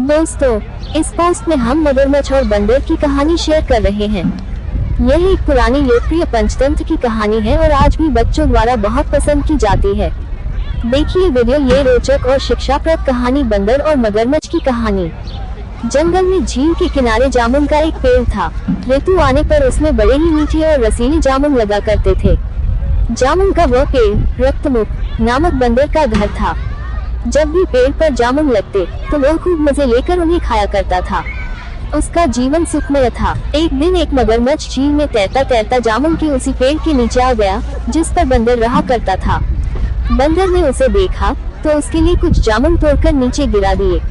दोस्तों, इस पोस्ट में हम मगरमच्छ और बंदर की कहानी शेयर कर रहे हैं। यह एक पुरानी लोकप्रिय पंचतंत्र की कहानी है और आज भी बच्चों द्वारा बहुत पसंद की जाती है। देखिए वीडियो, ये रोचक और शिक्षाप्रद कहानी बंदर और मगरमच्छ की कहानी। जंगल में झील के किनारे जामुन का एक पेड़ था। ऋतु आने पर उसमें बड़े ही मीठे और रसीले जामुन लगा करते थे। जामुन का वह पेड़ रक्तमुख नामक बंदर का घर था। जब भी पेड़ पर जामुन लगते तो वह खूब मजे लेकर उन्हें खाया करता था। उसका जीवन सुखमय था। एक दिन एक मगरमच्छ झील में तैरता तैरता जामुन के उसी पेड़ के नीचे आ गया जिस पर बंदर रहा करता था। बंदर ने उसे देखा तो उसके लिए कुछ जामुन तोड़कर नीचे गिरा दिए।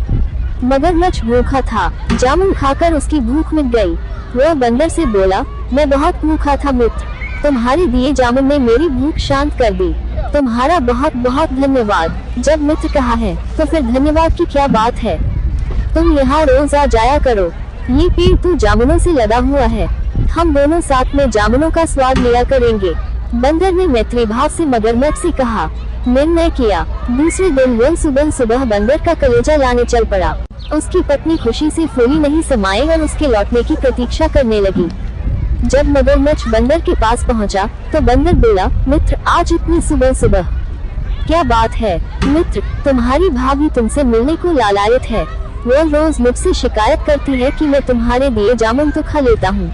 मगरमच्छ भूखा था। जामुन खाकर उसकी भूख मिट गई। वह बंदर से बोला, मैं बहुत भूखा था मित्र, तुम्हारे दिए जामुन ने मेरी भूख शांत कर दी। तुम्हारा बहुत बहुत धन्यवाद। जब मित्र कहा है तो फिर धन्यवाद की क्या बात है। तुम यहाँ रोज आ जाया करो। ये पेड़ तो जामुनों से लदा हुआ है। हम दोनों साथ में जामुनों का स्वाद लिया करेंगे। बंदर ने मैत्री भाव से मगरमच्छ से कहा। निर्णय किया। दूसरे दिन वह सुबह सुबह बंदर का कलेजा लाने चल पड़ा। उसकी पत्नी खुशी से फूली नहीं समाई और उसके लौटने की प्रतीक्षा करने लगी। जब मगरमच्छ बंदर के पास पहुंचा तो बंदर बोला, मित्र आज इतनी सुबह सुबह क्या बात है। मित्र, तुम्हारी भाभी तुमसे मिलने को लालायित है। वह रोज मुझसे शिकायत करती है कि मैं तुम्हारे दिए जामुन तो खा लेता हूँ,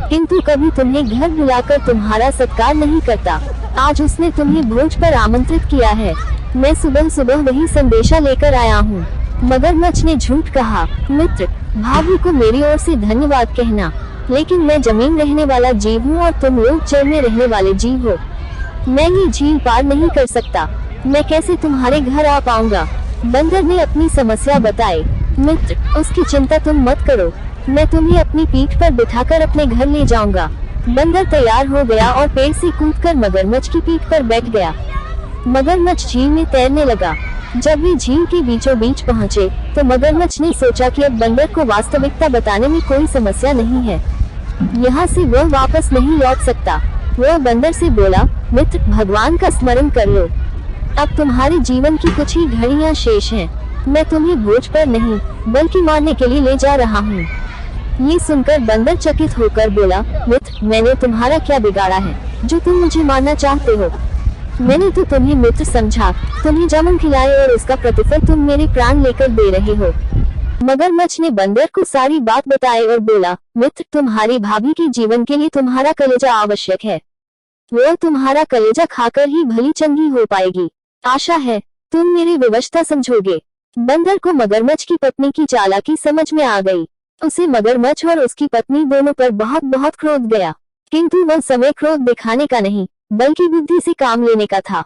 किंतु कभी तुम्हें घर बुलाकर तुम्हारा सत्कार नहीं करता। आज उसने तुम्हें भोज पर आमंत्रित किया है। मैं सुबह सुबह वही संदेशा लेकर आया हूँ। मगरमच्छ ने झूठ कहा। मित्र, भाभी को मेरी ओर से धन्यवाद कहना, लेकिन मैं जमीन रहने वाला जीव हूँ और तुम लोग जल में रहने वाले जीव हो। मैं ये झील पार नहीं कर सकता। मैं कैसे तुम्हारे घर आ पाऊंगा। बंदर ने अपनी समस्या बताई। मित्र, उसकी चिंता तुम मत करो, मैं तुम्हें अपनी पीठ पर बिठाकर अपने घर ले जाऊंगा। बंदर तैयार हो गया और पेड़ से कूदकर मगरमच्छ की पीठ पर बैठ गया। मगरमच्छ झील में तैरने लगा। जब वे झील के बीचों बीच पहुँचे तो मगरमच्छ ने सोचा कि अब बंदर को वास्तविकता बताने में कोई समस्या नहीं है। यहाँ से वह वापस नहीं लौट सकता। वह बंदर से बोला, मित्र भगवान का स्मरण कर लो। अब तुम्हारे जीवन की कुछ ही घड़ियां शेष हैं। मैं तुम्हें भोज पर नहीं बल्कि मारने के लिए ले जा रहा हूँ। ये सुनकर बंदर चकित होकर बोला, मित्र मैंने तुम्हारा क्या बिगाड़ा है जो तुम मुझे मारना चाहते हो। मैंने तो तुम्हें मित्र समझा, तुम्हें जामुन खिलाए और उसका प्रतिफल तुम मेरे प्राण लेकर दे रहे हो। मगरमच्छ ने बंदर को सारी बात बताई और बोला, मित्र तुम्हारी भाभी के जीवन के लिए तुम्हारा कलेजा आवश्यक है। वो तुम्हारा कलेजा खाकर ही भली चंगी हो पाएगी। आशा है तुम मेरी विवशता समझोगे। बंदर को मगरमच्छ की पत्नी की चालाकी समझ में आ गई। उसे मगरमच्छ और उसकी पत्नी दोनों पर बहुत बहुत क्रोध गया, किंतु वह समय क्रोध दिखाने का नहीं बल्कि बुद्धि से काम लेने का था।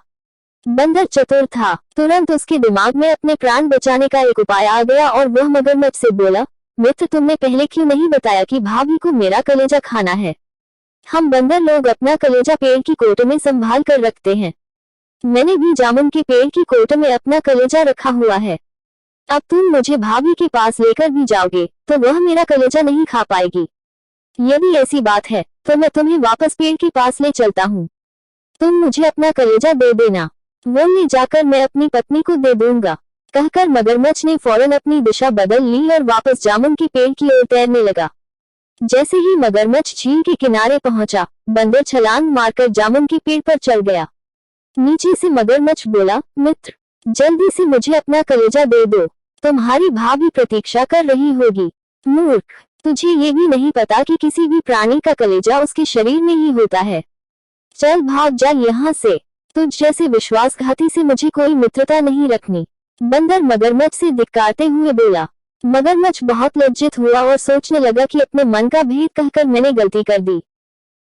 बंदर चतुर था। तुरंत उसके दिमाग में अपने प्राण बचाने का एक उपाय आ गया और वह मगरमच्छ से बोला, मित्र तुमने पहले क्यों नहीं बताया कि भाभी को मेरा कलेजा खाना है। हम बंदर लोग अपना कलेजा पेड़ की कोट में संभाल कर रखते हैं। मैंने भी जामुन के पेड़ की कोट में अपना कलेजा रखा हुआ है। अब तुम मुझे भाभी के पास लेकर भी जाओगे तो वह मेरा कलेजा नहीं खा पाएगी। यदि ऐसी बात है तो मैं तुम्हें वापस पेड़ के पास ले चलता हूँ। तुम मुझे अपना कलेजा दे देना, वो ले जाकर मैं अपनी पत्नी को दे दूंगा। कहकर मगरमच्छ ने फौरन अपनी दिशा बदल ली और वापस जामुन के पेड़ की ओर तैरने लगा। जैसे ही मगरमच्छ झील के किनारे पहुंचा, बंदर छलांग मारकर जामुन के पेड़ पर चढ़ गया। नीचे से मगरमच्छ बोला, मित्र जल्दी से मुझे अपना कलेजा दे दो, तुम्हारी भाभी प्रतीक्षा कर रही होगी। मूर्ख, तुझे ये भी नहीं पता कि किसी भी प्राणी का कलेजा उसके शरीर में ही होता है। चल भाग जा यहाँ से। तुझ जैसे विश्वासघाती से मुझे कोई मित्रता नहीं रखनी। बंदर मगरमच्छ से धिक्कारते हुए बोला। मगरमच्छ बहुत लज्जित हुआ और सोचने लगा कि अपने मन का भेद कहकर मैंने गलती कर दी।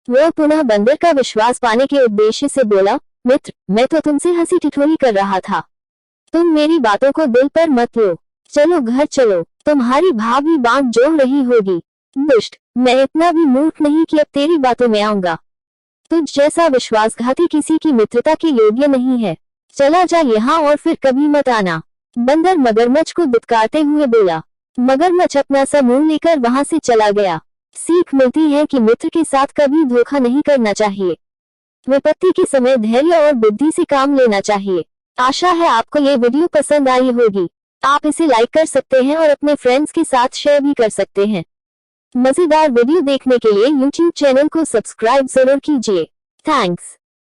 वह पुनः बंदर का विश्वास पाने के उद्देश्य से बोला, मित्र मैं तो तुमसे हंसी ठिठोली कर रहा था, तुम मेरी बातों को दिल पर मत लो। चलो घर चलो, तुम्हारी भाभी बांध जोड़ रही होगी। दुष्ट, मैं इतना भी मूर्ख नहीं कि अब तेरी बातों में आऊंगा। तुझ जैसा विश्वासघाती किसी की मित्रता के योग्य नहीं है। चला जा यहाँ और फिर कभी मत आना। बंदर मगरमच्छ को दुत्कारते हुए बोला। मगरमच्छ अपना समूह लेकर वहां से चला गया। सीख मिलती है कि मित्र के साथ कभी धोखा नहीं करना चाहिए। विपत्ति के समय धैर्य और बुद्धि से काम लेना चाहिए। आशा है आपको ये वीडियो पसंद आई होगी। आप इसे लाइक कर सकते हैं और अपने फ्रेंड्स के साथ शेयर भी कर सकते हैं। मजेदार वीडियो देखने के लिए YouTube चैनल को सब्सक्राइब जरूर कीजिए। थैंक्स।